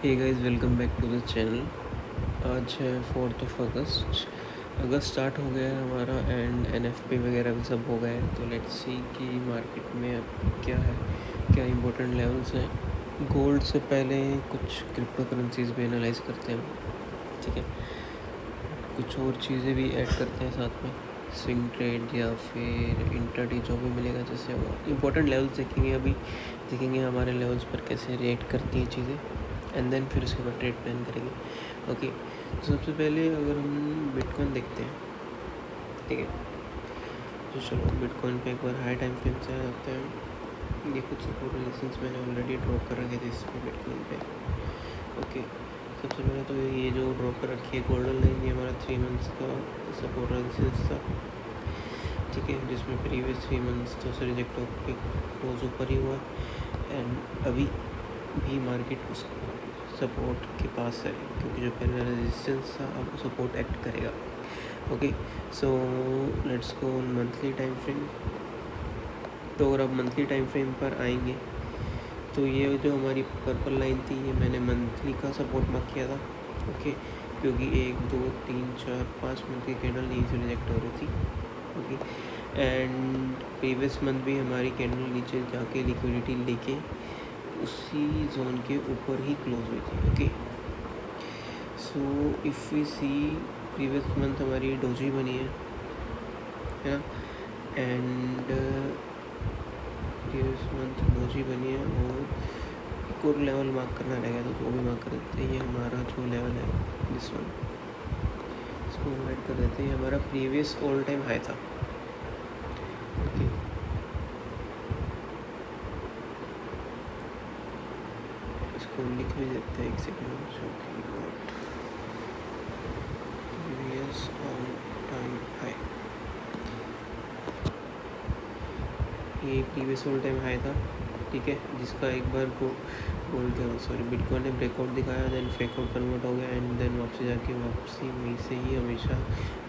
Hey guys, welcome back to the channel. आज है 4 अगस्त। अगस्त start हो गया है हमारा एंड एनएफपी वगैरह भी सब हो गए हैं। तो लेट्स सी कि मार्केट में अब क्या है, क्या इंपॉर्टेंट लेवल्स हैं। गोल्ड से पहले कुछ क्रिप्टो करेंसीज भी एनालाइज करते हैं, ठीक है। कुछ और चीज़ें भी ऐड करते हैं साथ में, स्विंग ट्रेड या फिर इंट्राडे जो भी मिलेगा, जैसे वो इंपॉर्टेंट लेवल्स देखेंगे। अभी देखेंगे हमारे लेवल्स पर कैसे रिएक्ट करती हैं चीज़ें, एंड देन फिर उसके बाद ट्रेड प्लान करेंगे। ओके, तो सबसे पहले अगर हम बिटकॉइन देखते हैं, ठीक है। तो चलो बिटकॉइन पे एक बार हाई टाइम फ्रेम से आ जाते हैं। ये कुछ सपोर्ट रेजिस्टेंस मैंने ऑलरेडी ड्रॉप कर रखे थे इस पर बिटकॉइन पे। ओके, सबसे पहले तो ये जो ड्रॉप कर रखी है गोल्डन लाइन, ये हमारा 3 मंथ्स का सपोर्ट रेजिस्टेंस था, ठीक है, जिसमें प्रीवियस 3 मंथ्स तो से रिजेक्ट होकर क्लोज ऊपर ही हुआ एंड अभी भी मार्केट उस सपोर्ट के पास है, क्योंकि जो पहले रेजिस्टेंस था अब सपोर्ट एक्ट करेगा। Okay, so let's go on monthly time frame. तो अगर आप मंथली टाइम फ्रेम पर आएंगे तो ये जो हमारी पर्पल लाइन थी, ये मैंने मंथली का सपोर्ट मार्क किया था। ओके, क्योंकि 1 2 3 4 5 मंथ की कैंडल यहीं से रिजेक्ट हो रही थी। ओके, एंड प्रीवियस मंथ भी हमारी कैंडल नीचे जाके लिक्विडिटी लेके उसी जोन के ऊपर ही क्लोज हुई थी। Okay, so if we see previous month हमारी डोजी बनी है ना, एंड प्रीवियस मंथ डोजी बनी है और एक और लेवल मार्क करना रहेगा, तो वो भी मार्क कर देते हैं। ये हमारा जो लेवल है दिस वन, इसको ऐड कर देते हैं। हमारा प्रीवियस ऑल टाइम हाई था। ओके, इसको लिख भी देते हैं एक सेकेंड, जो कि प्रीवियस ऑल टाइम हाई, ये प्रीवियस ऑल टाइम हाई था, ठीक है, जिसका एक बार बिटकॉइन ने ब्रेकआउट दिखाया, देन फेकआउट कन्वर्ट हो गया एंड देन वापसी जाके वापसी वहीं से ही हमेशा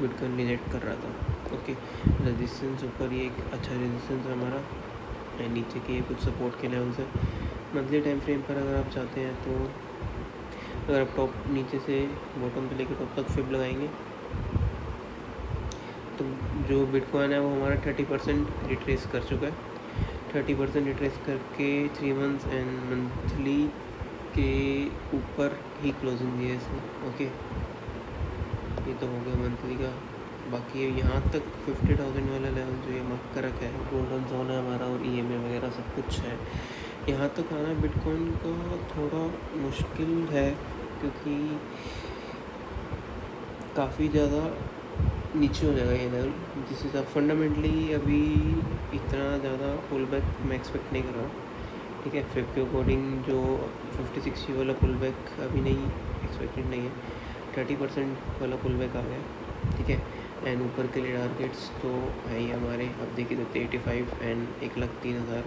बिटकॉइन रिजेक्ट कर रहा था। ओके, रेजिस्टेंस ऊपर ये एक अच्छा रेजिस्टेंस हमारा एंड नीचे के ये कुछ सपोर्ट के लेवल्स है। मंथली टाइम फ्रेम पर अगर आप चाहते हैं तो अगर आप टॉप नीचे से बॉटम पे लेकर टॉप तक फिब लगाएंगे तो जो बिटकॉइन है वो हमारा 30% रिट्रेस कर चुका है। 30% रिट्रेस करके 3 मंथ्स एंड मंथली के ऊपर ही क्लोजिंग दी है इसने। ओके, ये तो हो गया मंथली का। बाकी यहाँ तक 50,000 वाला लेवल जो ये मार्क कर रखा है, गोल्डन जोन है हमारा और EMA वगैरह सब कुछ है। यहाँ तक आना बिटकॉइन का थोड़ा मुश्किल है, क्योंकि काफ़ी ज़्यादा नीचे हो जाएगा ये लेवल, जिस हिसाब फंडामेंटली अभी इतना ज़्यादा पुल बैक मैं एक्सपेक्ट नहीं कर रहा हूँ, ठीक है। फिर के अकॉर्डिंग जो 50-60 वाला पुल बैक अभी नहीं एक्सपेक्टेड नहीं है, 30% वाला पुल बैक आ गया, ठीक है। एंड ऊपर के लिए टारगेट्स तो है ही हमारे, अब देखिए तो 85 एंड 1,03,000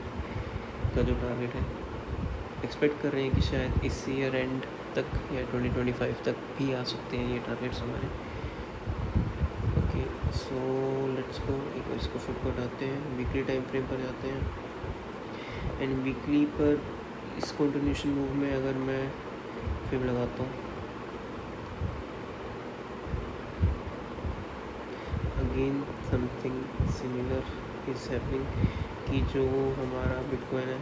का जो टारगेट है एक्सपेक्ट कर रहे हैं कि शायद इस ईयर एंड तक या 2025 तक भी आ सकते हैं ये टारगेट्स हमारे। ओके, सो लेट्स गो, एक बार इसको फिर हटाते हैं, वीकली टाइम फ्रेम पर जाते हैं एंड वीकली पर इस कंटिन्यूशन मूव में अगर मैं फिर लगाता हूँ, again something similar is happening कि जो हमारा बिटकॉइन है,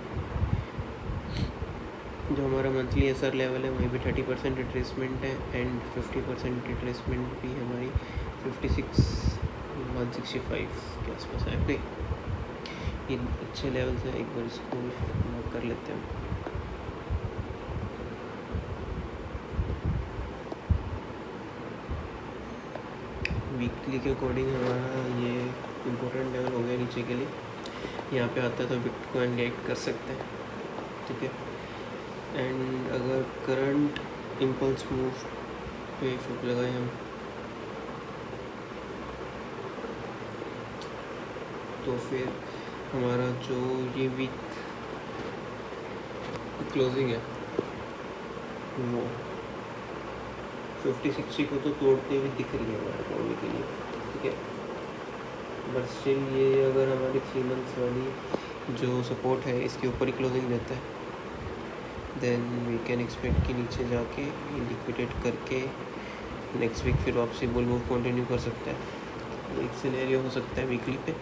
जो हमारा मंथली SR लेवल है वहीं पे 30% रिट्रेसमेंट है एंड 50% रिट्रेसमेंट भी हमारी 56,165 के आसपास है। ओके, ये अच्छे लेवल से एक बार इसको नोट कर लेते हैं। वीकली के अकॉर्डिंग हमारा ये इम्पोर्टेंट लेवल हो गया नीचे के लिए, यहाँ पे आता है तो बिटकॉइन रिएक्ट कर सकते हैं, ठीक है। एंड अगर करंट इम्पल्स मूव पे फिर लगाए हम तो फिर हमारा जो ये वीक क्लोजिंग है वो 50-60 को तो तोड़ते हुए दिख रही है हमारे तोड़ने के लिए, ठीक है। बट स्टिल ये अगर हमारी 3 मंथ्स वाली जो सपोर्ट है इसके ऊपर ही क्लोजिंग देता है देन वी कैन एक्सपेक्ट कि नीचे जाके लिक्विडेट करके नेक्स्ट वीक फिर वापसी बुल मूव कंटिन्यू कर सकता है। एक सिनेरियो हो सकता है वीकली पे।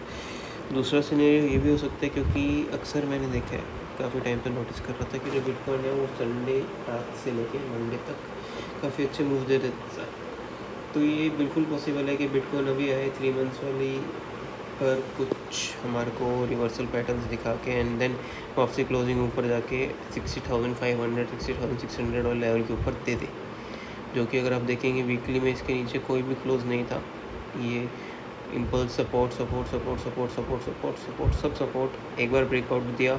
दूसरा सिनेरियो ये भी हो सकता है, क्योंकि अक्सर मैंने देखा है, काफ़ी टाइम से नोटिस कर रहा था कि जो बिटकॉइन है वो संडे रात से लेके मंडे तक काफ़ी अच्छे मूव दे देता है। तो ये बिल्कुल पॉसिबल है कि बिटकॉइन अभी आए 3 मंथ्स वाली पर कुछ हमारे को रिवर्सल पैटर्न्स दिखा के एंड देन वापसी क्लोजिंग ऊपर जाके 60,500 60,600 वाले लेवल के ऊपर दे दे, जो कि अगर आप देखेंगे वीकली में इसके नीचे कोई भी क्लोज नहीं था। ये impulse support support support support support support support सब सपोर्ट एक बार ब्रेकआउट दिया,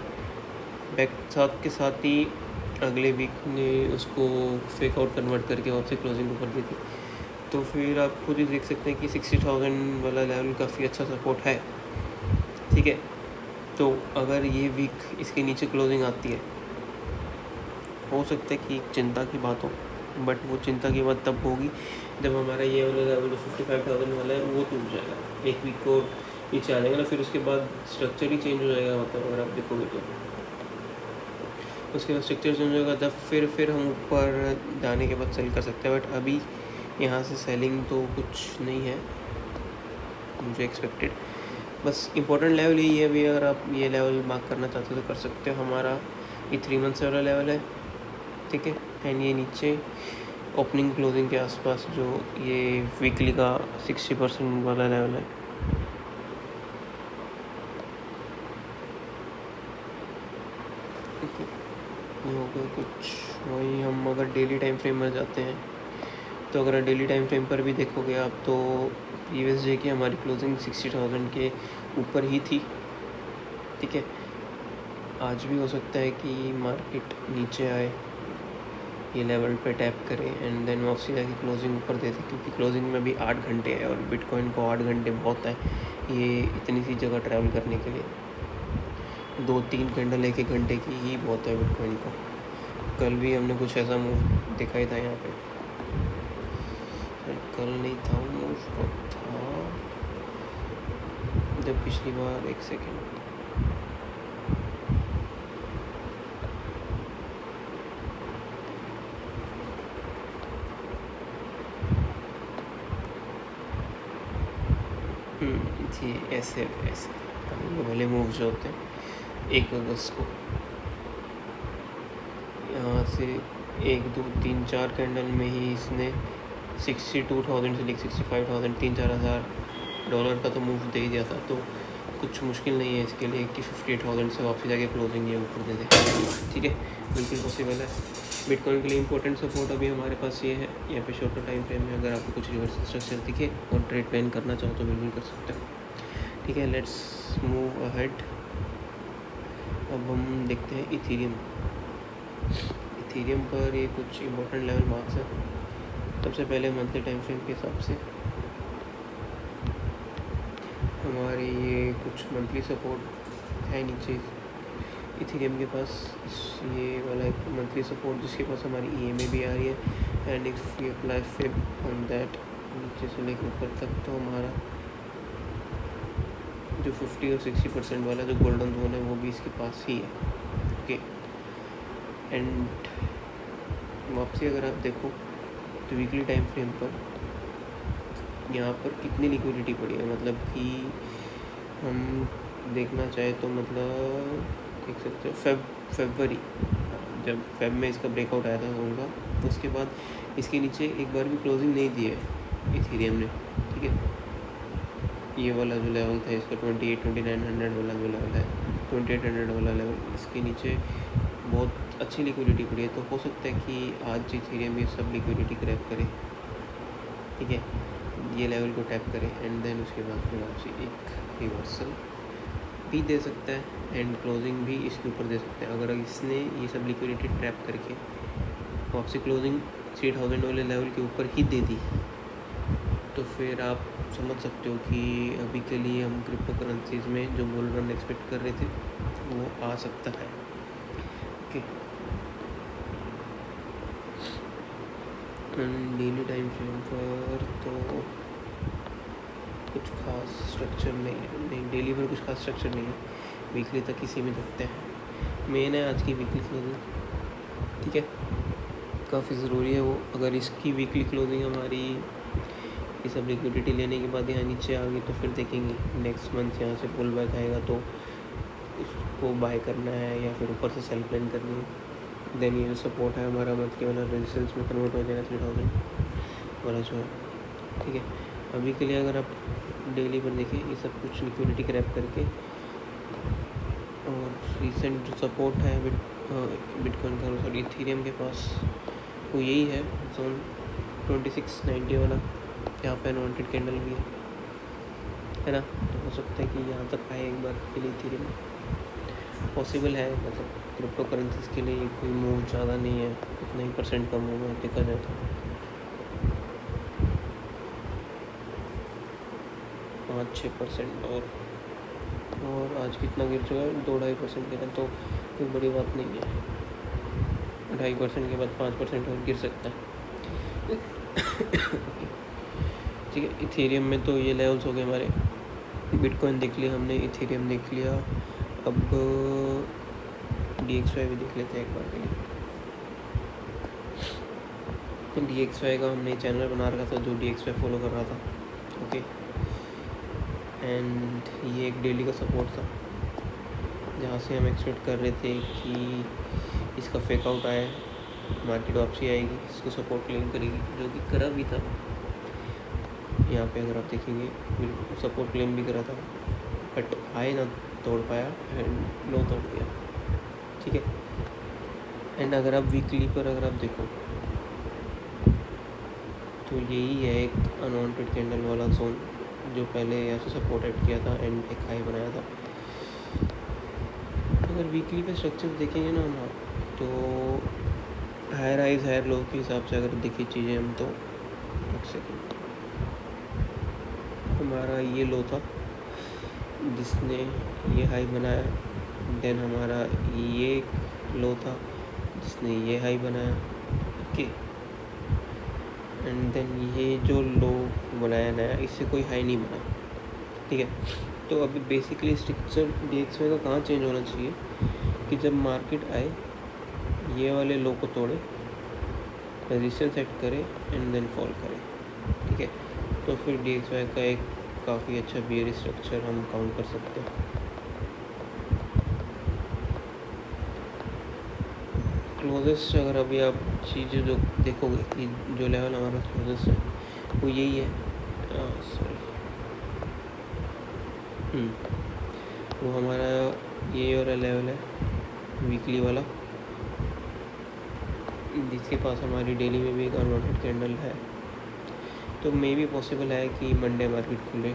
बैक साथ के साथ ही अगले वीक ने उसको फेक आउट कन्वर्ट करके वापसी क्लोजिंग ऊपर दी थी। तो फिर आप खुद ही देख सकते हैं कि 60,000 वाला लेवल काफ़ी अच्छा सपोर्ट है। ठीक है, तो अगर ये वीक इसके नीचे क्लोजिंग आती है, हो सकता है कि चिंता की बात हो, बट वो चिंता की बात तब होगी जब हमारा ये वाला लेवल जो 55,000 वाला है वो टूट जाएगा, एक वीक को नीचे आ जाएगा ना, फिर उसके बाद स्ट्रक्चर ही चेंज हो जाएगा। मतलब अगर आप देखोगे तो उसके बाद स्ट्रक्चर चेंज होगा, तब फिर हम ऊपर जाने के बाद सेल कर सकते हैं। बट अभी यहाँ से सेलिंग तो कुछ नहीं है मुझे एक्सपेक्टेड। बस इम्पोर्टेंट लेवल यही है अभी, अगर आप ये लेवल मार्क करना चाहते हो तो कर सकते हो। हमारा ये 3 मंथ्स वाला लेवल है, ठीक है। एंड ये नीचे ओपनिंग क्लोजिंग के आसपास जो ये वीकली का 60% वाला लेवल है, ये होगा कुछ वही। हम अगर डेली टाइम फ्रेम में जाते हैं तो अगर डेली टाइम फ्रेम पर भी देखोगे आप तो प्रीवियस डे की हमारी क्लोजिंग 60,000 के ऊपर ही थी, ठीक है। आज भी हो सकता है कि मार्केट नीचे आए, ये लेवल पे टैप करे एंड देन वापसी जाके क्लोजिंग ऊपर दे दे, क्योंकि क्लोजिंग में भी 8 घंटे है और बिटकॉइन को 8 घंटे बहुत है ये इतनी सी जगह ट्रैवल करने के लिए। 2-3 कैंडल एक घंटे की ही बहुत है बिटकॉइन को। कल भी हमने कुछ ऐसा मूव देखा ही था यहाँ पे, कल नहीं था मूव, था जब पिछली बार, एक सेकेंड, जी ऐसे ऐसे ये वाले मूव जो होते हैं 1 अगस्त को यहाँ से 1 2 3 4 कैंडल में ही इसने 62,000 से लेकर 65,000 3-4 हज़ार डॉलर का तो मूव दे ही दिया था। तो कुछ मुश्किल नहीं है इसके लिए कि 58,000 से वापसी जाके क्लोजिंग ये ऊपर दे दे, ठीक है। बिल्कुल पॉसिबल है। बिटकॉइन के लिए इंपॉर्टेंट सपोर्ट अभी हमारे पास ये है, यहाँ पे शॉर्टर टाइम फ्रेम में अगर आपको कुछ रिवर्स स्ट्रक्चर दिखे और ट्रेड प्लान करना चाहो तो बिल्कुल कर सकते हो, ठीक है। Let's move ahead. अब हम देखते हैं इथेरियम पर ये कुछ इंपॉर्टेंट लेवल मार्क्स है। सबसे पहले मंथली टाइम फ्रेम के हिसाब से हमारी ये कुछ मंथली सपोर्ट है नीचे इथेरियम के पास, ये वाला एक मंथली सपोर्ट जिसके पास हमारी EMA भी आ रही है। And if we apply fib on that नीचे से लेकर ऊपर तक, तो हमारा जो 50 और 60% वाला जो गोल्डन जोन है वो भी इसके पास ही है, ओके। एंड वापसी अगर आप देखो तो वीकली टाइम फ्रेम पर यहाँ पर कितनी लिक्विडिटी पड़ी है, मतलब कि हम देखना चाहे तो मतलब देख सकते हो फरवरी, जब फेब में इसका ब्रेकआउट आया था होगा, तो उसके बाद इसके नीचे एक बार भी क्लोजिंग नहीं दी है इथेरियम ने, ठीक है। ये वाला जो लेवल था इसका 28-2900 वाला जो लेवल है, 2800 वाला लेवल, इसके नीचे बहुत अच्छी लिक्विडिटी पड़ी है। तो हो सकता है कि आज इथेरियम ये सब लिक्विडिटी क्रैप करे, ठीक है, ये लेवल को टैप करे एंड देन उसके बाद फिर आपसे एक रिवर्सल भी दे सकता है एंड क्लोजिंग भी इसके ऊपर दे सकता है। अगर इसने ये सब लिक्विडिटी ट्रैप करके वापसी क्लोजिंग 3000 वाले लेवल के ऊपर ही दे दी, तो फिर आप समझ सकते हो कि अभी के लिए हम क्रिप्टो करेंसीज में जो बुल रन एक्सपेक्ट कर रहे थे वो आ सकता है, ओके। डेली टाइम फ्रेम पर तो कुछ खास स्ट्रक्चर नहीं, डेली पर कुछ खास स्ट्रक्चर नहीं है, वीकली तक ही सीमित रखते हैं। मेन है आज की वीकली क्लोजिंग, ठीक है, काफ़ी ज़रूरी है वो। अगर इसकी वीकली क्लोजिंग हमारी ये सब लिक्विडिटी लेने के बाद यहाँ नीचे आ गई तो फिर देखेंगे नेक्स्ट मंथ यहाँ से पुल बैक आएगा तो उसको बाय करना है या फिर ऊपर से सेल प्लान करनी है। देन ये जो सपोर्ट है हमारा मंथली वाला रेजिस्टेंस में कन्वर्ट हो जाएगा 3000 वाला जो है। ठीक है, अभी के लिए अगर आप डेली पर देखें ये सब कुछ लिक्विडिटी क्रैप करके, और रिसेंट जो सपोर्ट है बिटकॉइन का सॉरी इथेरियम के पास वो यही है जोन 2690 वाला। यहाँ पे अनवांटेड कैंडल भी है ना, तो हो सकता है कि यहाँ तक आए एक बार के लिए इथेरियम, पॉसिबल है। मतलब क्रिप्टो करेंसीज के लिए कोई मूव ज़्यादा नहीं है, इतना ही परसेंट का मूव है देखा जाए तो 5-6%। और आज कितना गिर चुका है, 2-2.5% गिरा, तो कोई बड़ी बात नहीं है। 2.5% के बाद 5% और गिर सकता है। ठीक है, इथेरियम में तो ये लेवल्स हो गए हमारे। बिटकॉइन देख लिया हमने, इथेरियम देख लिया, अब DXY भी देख लेते हैं एक बार के लिए। DXY का हमने चैनल बना रखा था जो DXY फॉलो कर रहा था। ओके, एंड ये एक डेली का सपोर्ट था जहाँ से हम एक्सपेक्ट कर रहे थे कि इसका फेक आउट आया, मार्केट वापसी आएगी, इसको सपोर्ट क्लेम करेगी, जो कि करा भी था। यहाँ पे अगर आप देखेंगे बिल्कुल सपोर्ट क्लेम भी करा था, बट आए ना तोड़ पाया एंड लो तोड़ दिया। ठीक है, एंड अगर आप वीकली पर अगर आप देखो तो यही है एक अनवांटेड कैंडल वाला जोन जो पहले यहाँ से सपोर्टेड किया था एंड एक हाई बनाया था। अगर वीकली पे स्ट्रक्चर देखेंगे ना हम, तो हायर हाइज हायर लो के हिसाब से अगर देखी चीज़ें हम, तो एक सेकेंड, हमारा ये लो था जिसने ये हाई बनाया, देन हमारा ये लो था जिसने ये हाई बनाया। ओके, एंड देन ये जो लो बनाया नया, इससे कोई हाई नहीं बना। ठीक है, तो अभी बेसिकली स्ट्रक्चर DXY का कहाँ चेंज होना चाहिए कि जब मार्केट आए ये वाले लो को तोड़े, रेजिस्टेंस सेट करे एंड देन फॉल करे। ठीक है, तो फिर DXY का एक काफ़ी अच्छा बियरिश स्ट्रक्चर हम काउंट कर सकते हैं। क्लोजेस्ट अगर अभी आप चीज़ें जो देखोगे कि जो लेवल हमारा क्लोजेस्ट है वो यही है, सॉरी वो हमारा ये वाला लेवल है वीकली वाला, जिसके पास हमारी डेली में भी एक अनवांटेड कैंडल है। तो मे भी पॉसिबल है कि मंडे मार्केट खुले,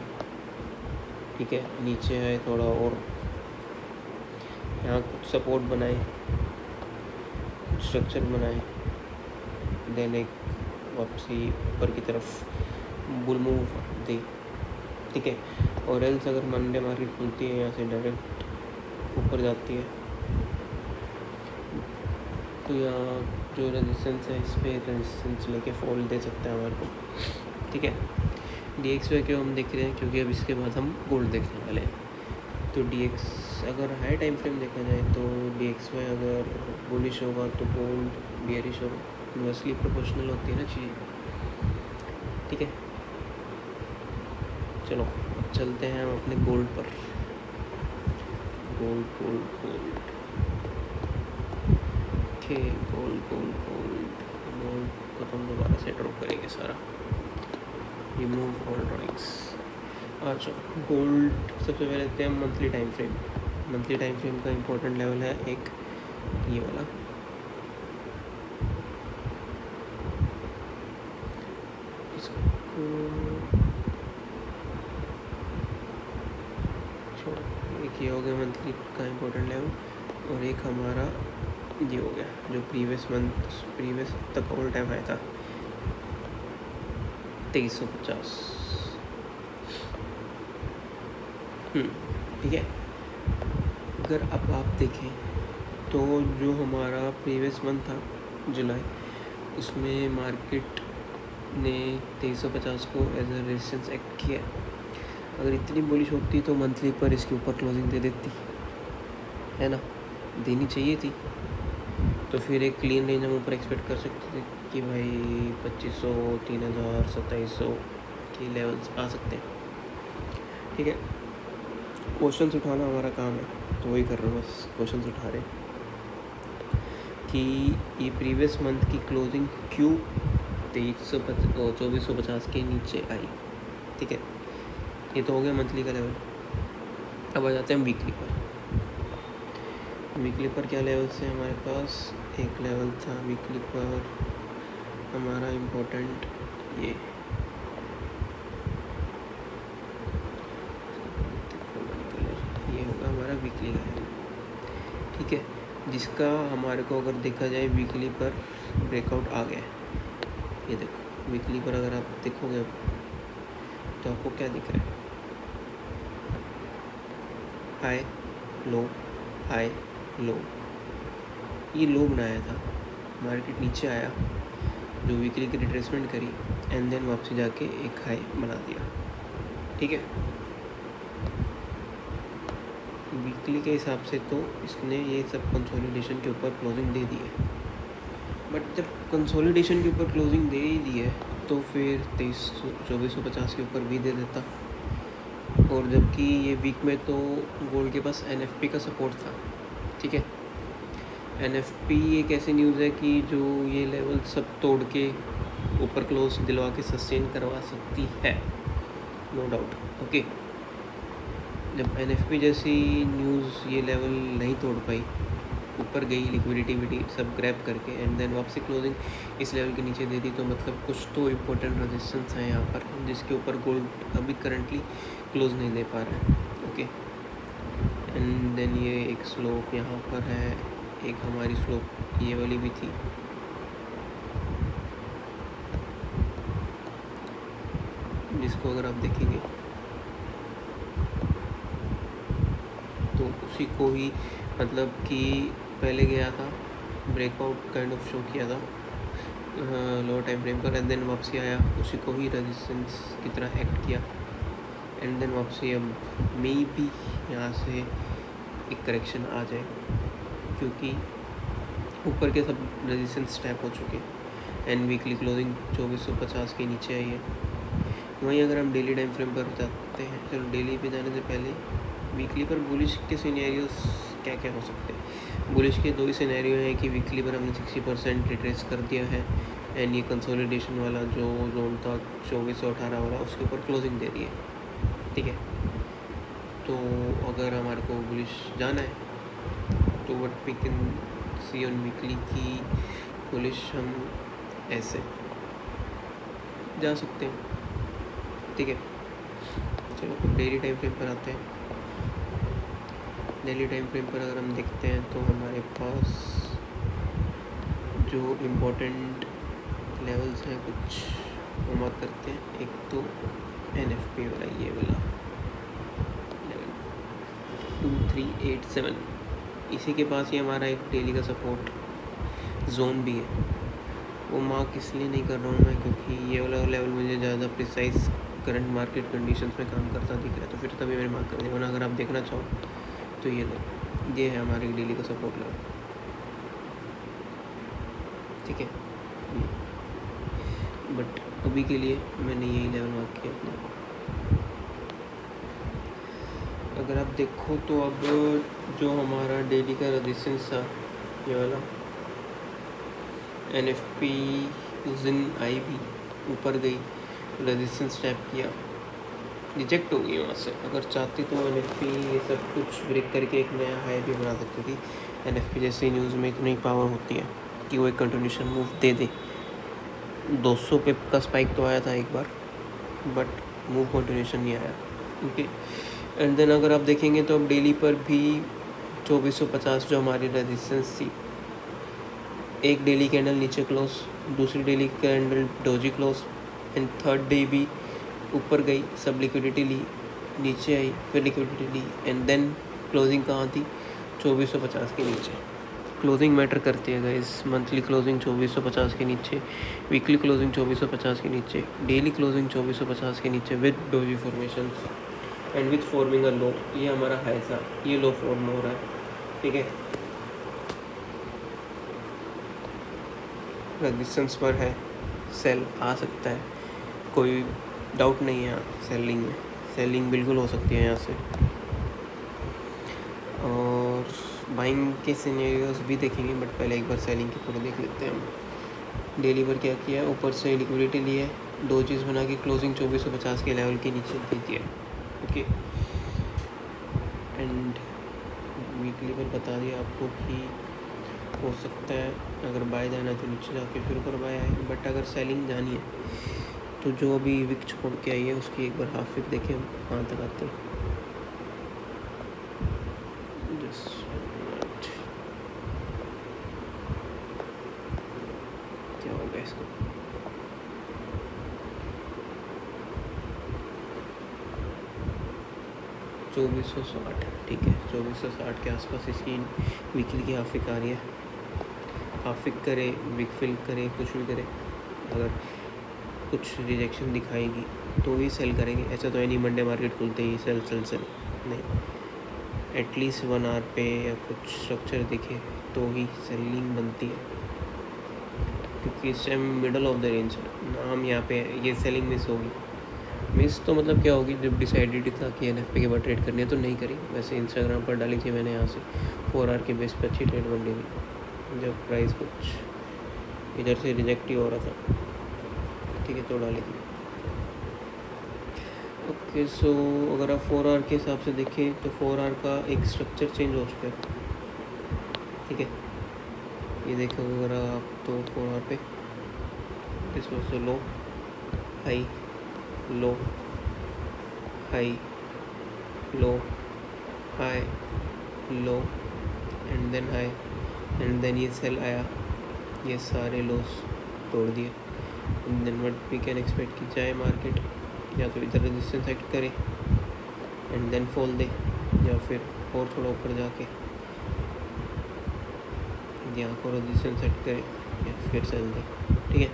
ठीक है, नीचे है थोड़ा और यहाँ कुछ सपोर्ट बनाए, कुछ स्ट्रक्चर बनाए, देन एक वापसी ऊपर की तरफ बुल मूव दे। ठीक है, और एल्स अगर मंडे मार्केट खुलती है यहाँ से डायरेक्ट ऊपर जाती है, तो यहाँ जो रेजिस्टेंस है इस पर रेजिस्टेंस लेके फॉल दे सकता है हमारे को। ठीक है, DXY क्यों हम देख रहे हैं, क्योंकि अब इसके बाद हम गोल्ड देखने वाले हैं। तो अगर हाई टाइम फ्रेम देखा जाए तो DXY अगर बुलिश होगा तो गोल्ड बियरिश होगा, इन्वर्सली प्रोपोर्शनल होती है ना चीज़। ठीक है, चलो अब चलते हैं हम अपने गोल्ड पर। Gold gold gold okay, gold gold gold gold को तो हम दोबारा से ड्रॉप करेंगे सारा, रिमूव ऑल ड्रॉइंग्स। अच्छा, गोल्ड सबसे पहले लेते हैं monthly time frame. Monthly time frame का इम्पोर्टेंट लेवल है एक ये वाला, इसको एक ये हो गया मंथली का इम्पोर्टेंट लेवल, और एक हमारा ये हो गया जो प्रीवियस तक ऑल टाइम आया था 2350। ठीक है, अगर अब आप देखें तो जो हमारा प्रीवियस मंथ था जुलाई, उसमें मार्केट ने 2350 को एज अ रेजिस्टेंस एक्ट किया। अगर इतनी बुलिश होती तो मंथली पर इसके ऊपर क्लोजिंग दे देती, है ना, देनी चाहिए थी, तो फिर एक क्लीन रेंज हम ऊपर एक्सपेक्ट कर सकते थे कि भाई 2500, 3000, 2700 के लेवल्स आ सकते हैं। ठीक है, क्वेश्चंस उठाना हमारा काम है, तो वही कर रहा हूँ, बस क्वेश्चंस उठा रहे कि ये प्रीवियस मंथ की क्लोजिंग क्यों 2450 के नीचे आई। ठीक है, ये तो हो गया मंथली का लेवल। अब आ जाते हैं वीकली पर। वीकली पर क्या लेवल्स है हमारे पास? एक लेवल था वीकली पर हमारा इम्पोर्टेंट, ये होगा हमारा वीकली का लेवल। ठीक है, जिसका हमारे को अगर देखा जाए वीकली पर ब्रेकआउट आ गया है। ये देखो वीकली पर अगर आप देखोगे तो आपको क्या दिख रहा है? हाई लो, हाई लो। ये लो बनाया था, मार्केट नीचे आया, जो वीकली की रिट्रेसमेंट करी एंड देन वापसी जाके एक हाई बना दिया। ठीक है, वीकली के हिसाब से तो इसने ये सब कंसोलिडेशन के ऊपर क्लोजिंग दे दी है, बट जब कंसोलिडेशन के ऊपर क्लोजिंग दे ही दी है तो फिर 2450 के ऊपर भी दे देता। और जबकि ये वीक में तो गोल्ड के पास एनएफपी का सपोर्ट था। ठीक है, एनएफपी एक ऐसी न्यूज़ है कि जो ये लेवल सब तोड़ के ऊपर क्लोज दिलवा के सस्टेन करवा सकती है, नो डाउट। ओके, जब एनएफपी जैसी न्यूज़ ये लेवल नहीं तोड़ पाई, ऊपर गई, लिक्विडिटी सब ग्रैब करके एंड देन वापसी क्लोजिंग इस लेवल के नीचे दे दी, तो मतलब कुछ तो इम्पोर्टेंट रेजिस्टेंस है यहाँ पर, जिसके ऊपर गोल्ड अभी करंटली क्लोज नहीं दे पा रहा है। ओके, एंड देन ये एक स्लोप यहाँ पर है, एक हमारी स्लोप ये वाली भी थी, जिसको अगर आप देखेंगे तो उसी को ही मतलब कि पहले गया था, ब्रेकआउट काइंड ऑफ शो किया था लोअर टाइम फ्रेम पर, एंड देन वापसी आया, उसी को ही रेजिस्टेंस की तरह एक्ट किया, एंड देन वापसी अब मे बी यहाँ से एक करेक्शन आ जाए, क्योंकि ऊपर के सब रेजिस्टेंस टैप हो चुके एंड वीकली क्लोजिंग 2450 के नीचे आई है। वहीं अगर हम डेली टाइम फ्रेम पर जाते हैं, चलो डेली पे जाने से पहले वीकली पर बुलिश के सिनेरियोस क्या क्या हो सकते हैं? बुलिश के दो ही सिनेरियो हैं कि वीकली पर हमने 60% रिट्रेस कर दिया है एंड ये कंसोलिडेशन वाला जो जोन था 2418 वाला, उसके ऊपर क्लोजिंग दे दी है। ठीक है, तो अगर हमारे को बुलिश जाना है तो what we can see on weekly की बुलिश हम ऐसे जा सकते हैं। ठीक है, चलो डेली टाइम फ्रेम पर आते हैं। डेली टाइम फ्रेम पर अगर हम देखते हैं तो हमारे पास जो इम्पोर्टेंट लेवल्स हैं कुछ हम बात करते हैं। एक तो एनएफपी वाला, ये वाला लेवल 2387, इसी के पास ही हमारा एक डेली का सपोर्ट जोन भी है। वो मार्क इसलिए नहीं कर रहा हूँ मैं क्योंकि ये वाला लेवल मुझे ज़्यादा प्रिसाइज करंट मार्केट कंडीशंस में काम करता दिख रहा है, तो फिर तभी मैंने मार्क कर दिया। वरना अगर आप देखना चाहो तो ये लो, ये है हमारे डेली का सपोर्ट लेवल। ठीक है, बट अभी के लिए मैंने यही लेवल मार्क किया अपना। अगर आप देखो तो अब जो हमारा डेली का रेजिस्टेंस था ये वाला एनएफपी उस दिन आई भी, ऊपर गई, रेजिस्टेंस टैप किया, रिजेक्ट हो गई वहाँ से। अगर चाहती तो एनएफपी ये सब कुछ ब्रेक करके एक नया हाई भी बना सकती थी। एनएफपी जैसे न्यूज़ में इतनी पावर होती है कि वो एक कंटिन्यूशन मूव दे दे। 200 पिप का स्पाइक तो आया था एक बार, बट मूव कंटिन्यूशन नहीं आया। ओके, एंड देन अगर आप देखेंगे तो अब डेली पर भी 2450 जो हमारी रेजिस्टेंस थी, एक डेली कैंडल नीचे क्लोज, दूसरी daily candle doji close, and third day भी ऊपर गई, सब लिक्विडिटी ली, नीचे आई, फिर लिक्विडिटी ली, एंड देन क्लोजिंग कहाँ थी? 2450 के नीचे। क्लोजिंग मैटर करती है गाइस। मंथली क्लोजिंग 2450 के नीचे, वीकली क्लोजिंग 2450 के नीचे, डेली क्लोजिंग 2450 के नीचे with doji formation and with forming a low. ये हमारा हाई था, ये लो फॉर्म हो रहा है। ठीक है, रेजिस्टेंस पर है, सेल आ सकता है, कोई डाउट नहीं है सेलिंग में, सेलिंग बिल्कुल हो सकती है यहाँ से। और बाइंग के सिनेरियोज भी देखेंगे, बट पहले एक बार सेलिंग की फोटो देख लेते हैं हम। डेली पर क्या किया है, ऊपर से लिक्विडिटी ली है, दो चीज़ बना के क्लोजिंग 2450 के लेवल के नीचे दे दिया है। ओके, एंड वीकली पर बता दिया आपको कि हो सकता है अगर बाय जाना तो नीचे जाके फिर ऊपर बाय आए, बट अगर सेलिंग जानी है तो जो अभी विक छोड़ के आई है उसकी एक बार हाफ विक देखें हम कहाँ तक आते हैं। क्या हो गया इसको, चौबीस सौ साठ, ठीक है 2460 के आसपास इसकी वीकली की हाफ विक आ रही है। हाफ विक करे, विक फिल करे, कुछ भी करे, अगर कुछ रिजेक्शन दिखाएगी तो ही सेल करेंगे। ऐसा तो है नहीं मंडे मार्केट खुलते ही सेल सेल सेल, नहीं, एटलीस्ट 1 आवर पे या कुछ स्ट्रक्चर दिखे तो ही सेलिंग बनती है, क्योंकि इस time middle of the range है। हम यहाँ पे ये सेलिंग मिस होगी, मिस तो मतलब क्या होगी, जब डिसाइडेड था कि NFP के बाद ट्रेड करनी है तो नहीं करी। वैसे इंस्टाग्राम पर डाली थी मैंने यहाँ से 4 आवर के बेस पे अच्छी ट्रेड बन गई, जब प्राइस कुछ इधर से रिजेक्ट ही हो रहा था, ठीक है, तो डाली थी। ओके, सो अगर आप 4 आवर के हिसाब से देखें तो 4 आवर का एक स्ट्रक्चर चेंज हो चुका है, ठीक है। ये देखो अगर आप तो 4 आवर पे this was the low, high, low, high, low, high, low, and then high, and then ये सेल आया, ये सारे लोस तोड़ दिए। And then what we can expect कि चाहे मार्केट या तो इधर रेजिस्टेंस एक्ट करे एंड देन फॉल दे, या फिर और थोड़ा ऊपर जाके यहाँ को रेजिस्टेंस सेट करे या फिर सेल दे, ठीक है।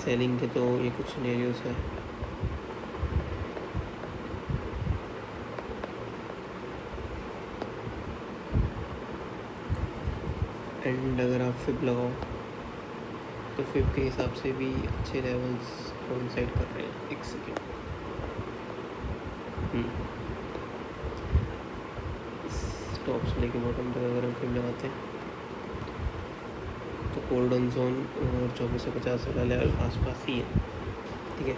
सेलिंग के तो ये कुछ सिनेरियोस है। एंड अगर आप फिब लगाओ तो फिब के हिसाब से भी अच्छे लेवल्स कोइंसाइड कर रहे हैं। एक सेकेंड, टॉप से लेके बॉटम तक अगर हम फिब लगाते हैं तो गोल्डन जोन और 2450 वाला लेवल आसपास ही है, ठीक है।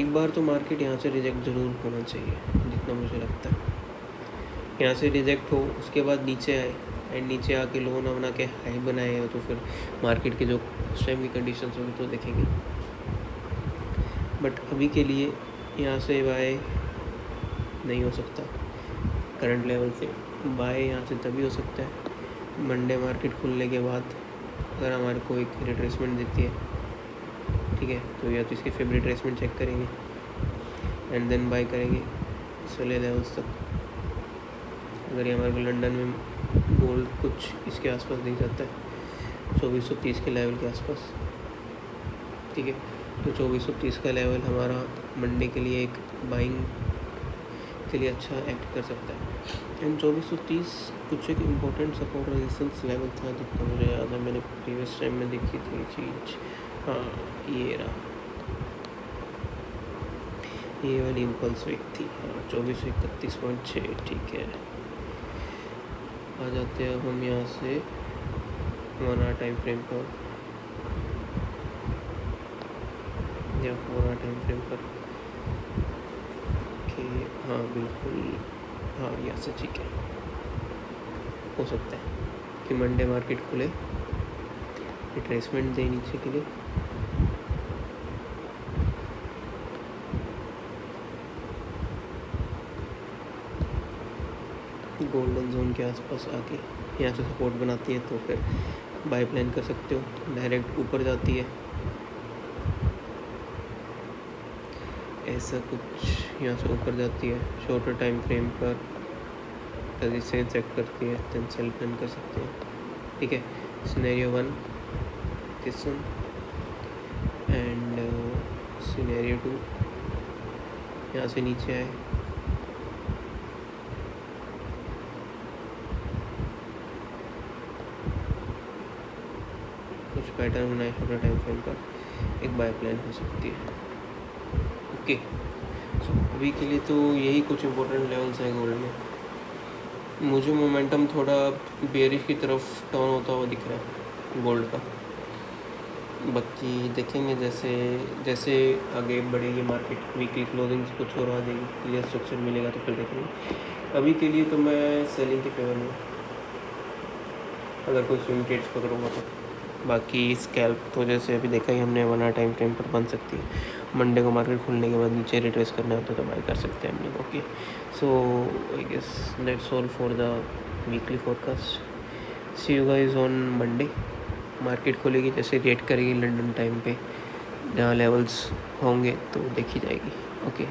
एक बार तो मार्केट यहाँ से रिजेक्ट ज़रूर होना चाहिए, जितना मुझे लगता है। यहाँ से रिजेक्ट हो, उसके बाद नीचे आए एंड नीचे आके लो ना बना के हाई बनाए हो, तो फिर मार्केट की जो उस टाइम की कंडीशंस होगी तो देखेंगे। बट अभी के लिए यहाँ से बाय नहीं हो सकता, करंट लेवल से बाय यहाँ से तभी हो सकता है मंडे मार्केट खुलने के बाद, अगर हमारे को एक रिट्रेसमेंट देती है, ठीक है, तो या तो इसके फिब रिट्रेसमेंट चेक करेंगे एंड देन बाय करेंगे इस वाले लेवल्स तक। अगर ये हमारे को लंदन में गोल्ड कुछ इसके आसपास दिख जाता है 2430 के लेवल के आसपास, ठीक है, तो 2430 का लेवल हमारा मंडे के लिए एक बाइंग के लिए अच्छा एक्ट कर सकता है। एंड 2430 कुछ एक इम्पोर्टेंट सपोर्ट रेजिस्टेंस लेवल था, जितना मुझे याद है, मैंने प्रीवियस टाइम में देखी थी ये चीज़। हाँ, ये रहा, ये वाली इम्पल्स वीक थी, हाँ 2431.6, ठीक है। आ जाते हैं हम यहाँ से 1 आवर टाइम फ्रेम पर या 4 आवर टाइम फ्रेम पर कि हाँ बिल्कुल, हाँ यहाँ से ठीक है, हो सकता है कि मंडे मार्केट खुले, रिट्रेसमेंट दे नीचे के लिए, गोल्डन जोन के आसपास आके यहाँ से सपोर्ट बनाती है, तो फिर बाय प्लान कर सकते हो। डायरेक्ट ऊपर जाती है ऐसा कुछ, यहाँ से ऊपर जाती है शॉर्टर टाइम फ्रेम पर, रेजिस्टेंस चेक करती है, देन सेल प्लान कर सकते हैं, ठीक है। Scenario 1 this one, and scenario 2 यहाँ से नीचे आए, कुछ पैटर्न बनाए छोटे टाइम फ्रेम पर, एक बाय प्लान हो सकती है। ओके, सो अभी के लिए तो यही कुछ इंपॉर्टेंट लेवल्स हैं गोल्ड में। मुझे मोमेंटम थोड़ा बेरिश की तरफ टर्न होता हुआ दिख रहा है गोल्ड का। बाकी देखेंगे जैसे जैसे आगे बढ़ेगी मार्केट, वीकली क्लोजिंग कुछ और आ जाएगी, क्लियर स्ट्रक्चर मिलेगा तो फिर देखेंगे। अभी के लिए तो मैं सेलिंग के फेवर में, अगर कोई स्विंग ट्रेड्स पकड़ूंगा तो। बाकी स्कैल्प तो जैसे अभी देखा ही हमने 1 आवर टाइम फ्रेम पर बन सकती है। मंडे को मार्केट खुलने के बाद नीचे रिट्रेस करना होता तो बाय कर सकते हैं हम लोग। Okay, so I guess that's all for the weekly forecast. See you guys on Monday. Market खुलेगी, जैसे रेट करेगी लंदन टाइम पे, जहाँ लेवल्स होंगे तो देखी जाएगी। ओके।